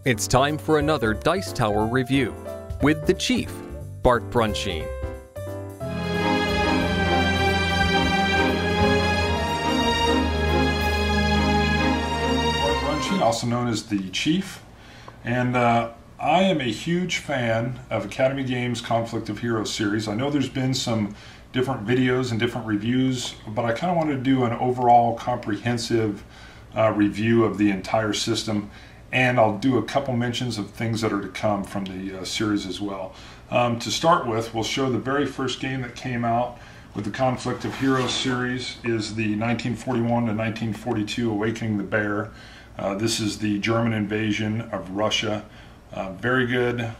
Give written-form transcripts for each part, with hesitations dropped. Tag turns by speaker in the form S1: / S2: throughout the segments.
S1: It's time for another Dice Tower review with the Chief, Bart Brunsheen.
S2: Bart Brunsheen, also known as the Chief, and I am a huge fan of Academy Games' Conflict of Heroes series. I know there's been some different videos and different reviews, but I kind of wanted to do an overall comprehensive review of the entire system. And I'll do a couple mentions of things that are to come from the series as well. To start with, we'll show the very first game that came out with the Conflict of Heroes series is the 1941 to 1942 Awakening the Bear. This is the German invasion of Russia. Very good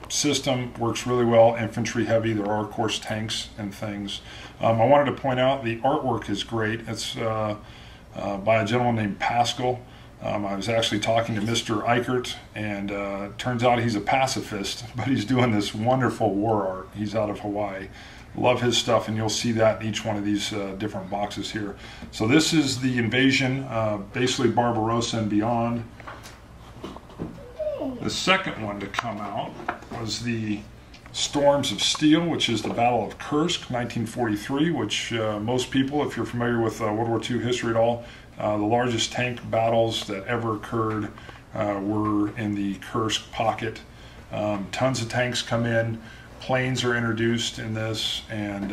S2: system, works really well, infantry heavy. There are of course tanks and things. I wanted to point out the artwork is great. It's by a gentleman named Pascal. I was actually talking to Mr. Eichert, and it turns out he's a pacifist, but he's doing this wonderful war art. He's out of Hawaii. Love his stuff, and you'll see that in each one of these different boxes here. So this is the invasion, basically Barbarossa and beyond. The second one to come out was the Storms of Steel, which is the Battle of Kursk, 1943, which most people, if you're familiar with World War II history at all, the largest tank battles that ever occurred were in the Kursk pocket. Tons of tanks come in, planes are introduced in this, and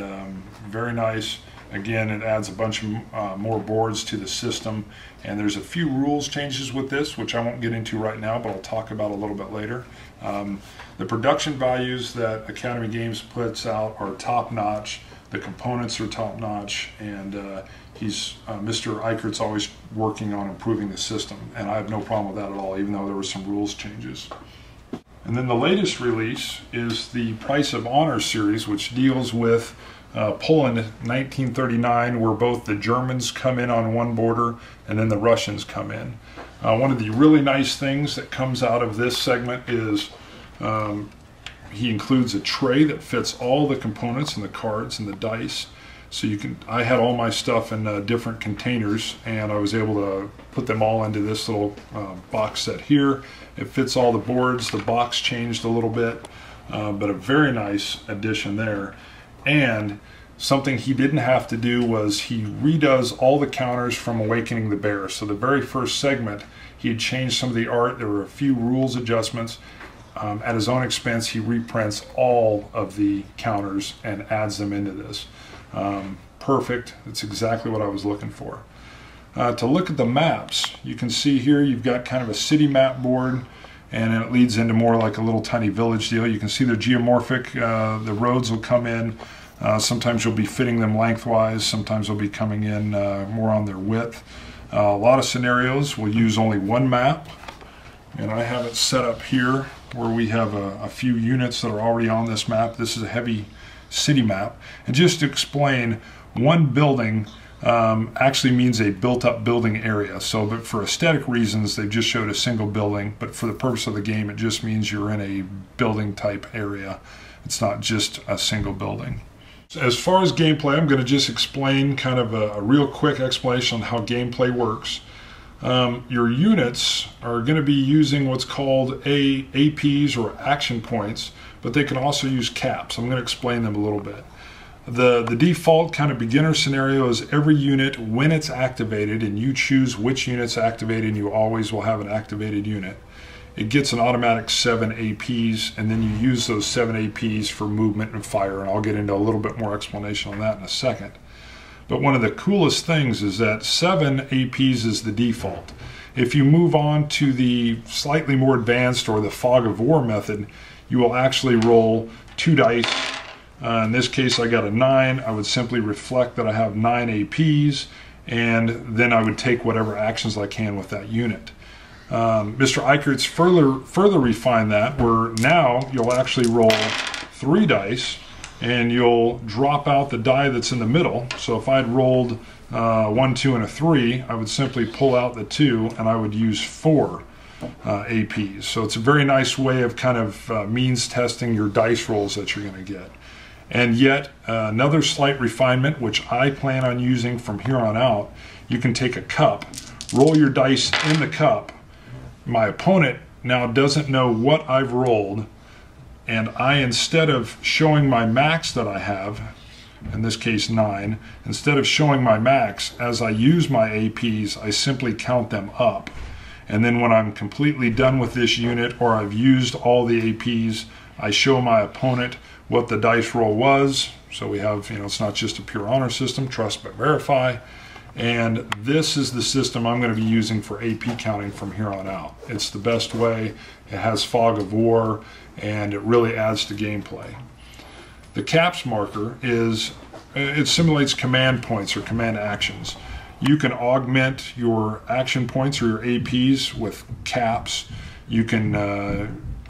S2: very nice. Again, it adds a bunch of more boards to the system, and there's a few rules changes with this, which I won't get into right now, but I'll talk about a little bit later. The production values that Academy Games puts out are top-notch. The components are top-notch, and Mr. Eichert's always working on improving the system, and I have no problem with that at all, even though there were some rules changes. And then the latest release is the Price of Honor series, which deals with Poland 1939, where both the Germans come in on one border and then the Russians come in. One of the really nice things that comes out of this segment is he includes a tray that fits all the components and the cards and the dice. So I had all my stuff in different containers, and I was able to put them all into this little box set here. It fits all the boards. The box changed a little bit, but a very nice addition there. And something he didn't have to do was he redoes all the counters from Awakening the Bear. So the very first segment, he had changed some of the art. There were a few rules adjustments. At his own expense, he reprints all of the counters and adds them into this. Perfect. It's exactly what I was looking for. To look at the maps, you can see here you've got kind of a city map board, and it leads into more like a little tiny village deal. You can see they're geomorphic. The roads will come in. Sometimes you'll be fitting them lengthwise. Sometimes they'll be coming in more on their width. A lot of scenarios will use only one map, and I have it set up here where we have a few units that are already on this map. This is a heavy city map, and just to explain, one building actually means a built-up building area. So, but for aesthetic reasons, they just showed a single building, but for the purpose of the game, it just means you're in a building type area. It's not just a single building. As far as gameplay, I'm going to just explain kind of a real quick explanation on how gameplay works. Your units are going to be using what's called APs or action points, but they can also use caps. I'm going to explain them a little bit. The default kind of beginner scenario is every unit, when it's activated, and you choose which unit's activated, and you always will have an activated unit, it gets an automatic 7 APs, and then you use those 7 APs for movement and fire, and I'll get into a little bit more explanation on that in a second. But one of the coolest things is that 7 APs is the default. If you move on to the slightly more advanced or the fog of war method, you will actually roll 2 dice. In this case I got a 9. I would simply reflect that I have 9 APs, and then I would take whatever actions I can with that unit. Mr. Eichert's further refined that, where now you'll actually roll 3 dice, and you'll drop out the die that's in the middle. So if I'd rolled 1, 2, and a 3, I would simply pull out the 2, and I would use 4 APs. So it's a very nice way of kind of means testing your dice rolls that you're going to get. And yet another slight refinement, which I plan on using from here on out, you can take a cup, roll your dice in the cup. My opponent now doesn't know what I've rolled, and instead of showing my max that I have, in this case 9, instead of showing my max, as I use my APs, I simply count them up. And then when I'm completely done with this unit, or I've used all the APs, I show my opponent what the dice roll was. So we have, it's not just a pure honor system, trust but verify. And this is the system I'm going to be using for AP counting from here on out. It's the best way. It has fog of war, and it really adds to gameplay. The caps marker it simulates command points or command actions. You can augment your action points or your APs with caps. You can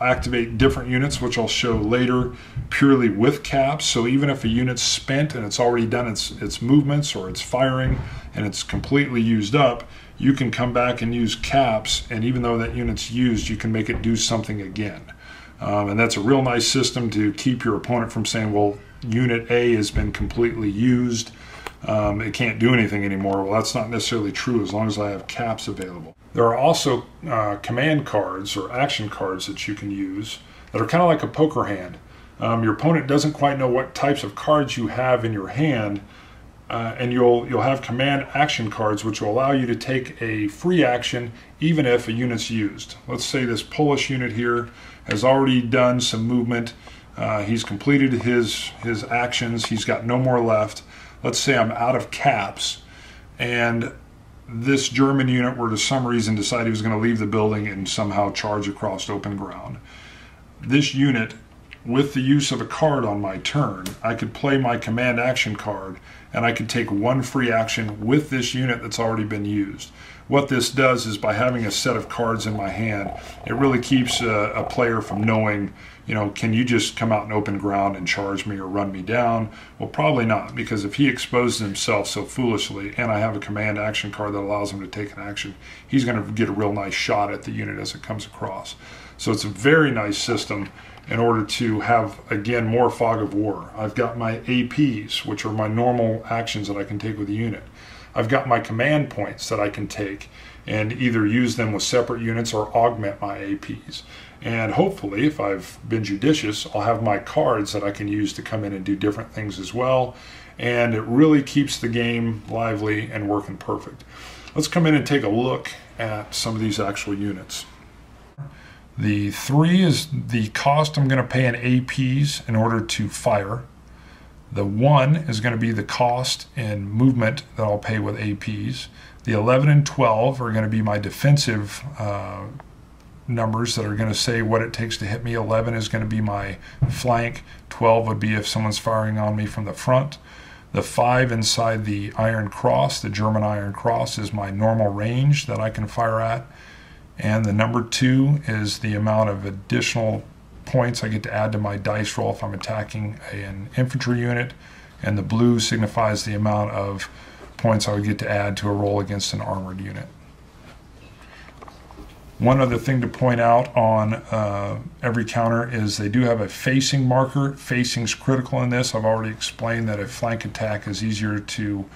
S2: activate different units, which I'll show later, purely with caps. So even if a unit's spent and it's already done its movements or its firing and it's completely used up, you can come back and use caps, and even though that unit's used, you can make it do something again. And that's a real nice system to keep your opponent from saying, well, unit A has been completely used, it can't do anything anymore. Well, that's not necessarily true as long as I have caps available. There are also command cards or action cards that you can use that are kind of like a poker hand. Your opponent doesn't quite know what types of cards you have in your hand, and you'll have command action cards which will allow you to take a free action even if a unit's used. Let's say this Polish unit here has already done some movement. He's completed his actions. He's got no more left. Let's say I'm out of caps, and this German unit were to some reason decide he was going to leave the building and somehow charge across open ground. This unit, with the use of a card on my turn, I could play my command action card, and I could take one free action with this unit that's already been used. What this does is, by having a set of cards in my hand, it really keeps a player from knowing, can you just come out in open ground and charge me or run me down? Well, probably not, because if he exposes himself so foolishly and I have a command action card that allows him to take an action, he's going to get a real nice shot at the unit as it comes across. So it's a very nice system in order to have, again, more fog of war. I've got my APs, which are my normal actions that I can take with the unit. I've got my command points that I can take and either use them with separate units or augment my APs. And hopefully, if I've been judicious, I'll have my cards that I can use to come in and do different things as well. And it really keeps the game lively and working perfect. Let's come in and take a look at some of these actual units. The 3 is the cost I'm going to pay in APs in order to fire. The 1 is going to be the cost in movement that I'll pay with APs. The 11 and 12 are going to be my defensive numbers that are going to say what it takes to hit me. 11 is going to be my flank. 12 would be if someone's firing on me from the front. The 5 inside the Iron Cross, the German Iron Cross, is my normal range that I can fire at. And the number 2 is the amount of additional points I get to add to my dice roll if I'm attacking an infantry unit, and the blue signifies the amount of points I would get to add to a roll against an armored unit. One other thing to point out on every counter is they do have a facing marker. Facing's critical in this. I've already explained that a flank attack is easier to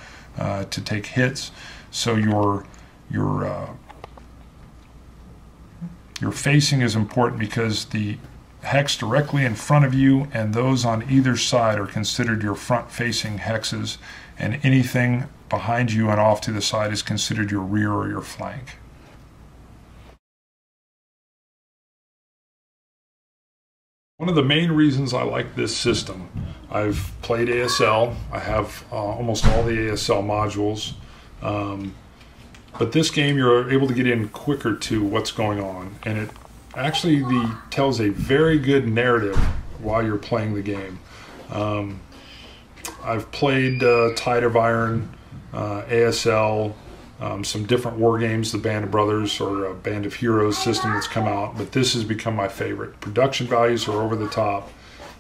S2: take hits, so your facing is important because the hex directly in front of you and those on either side are considered your front-facing hexes, and anything behind you and off to the side is considered your rear or your flank. One of the main reasons I like this system, I've played ASL, I have almost all the ASL modules, but this game you're able to get in quicker to what's going on, and it actually tells a very good narrative while you're playing the game. I've played Tide of Iron, ASL, some different war games, the Band of Brothers or Band of Heroes system that's come out, but this has become my favorite. Production values are over the top.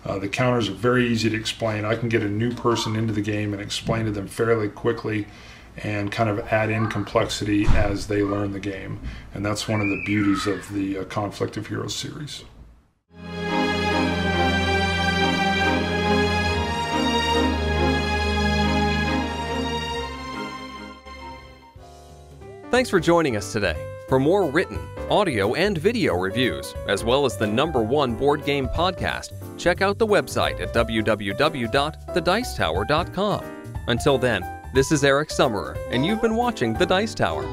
S2: The counters are very easy to explain. I can get a new person into the game and explain to them fairly quickly and kind of add in complexity as they learn the game. And that's one of the beauties of the Conflict of Heroes series.
S1: Thanks for joining us today. For more written, audio, and video reviews, as well as the #1 board game podcast, check out the website at www.thedicetower.com. Until then, this is Eric Summerer, and you've been watching The Dice Tower.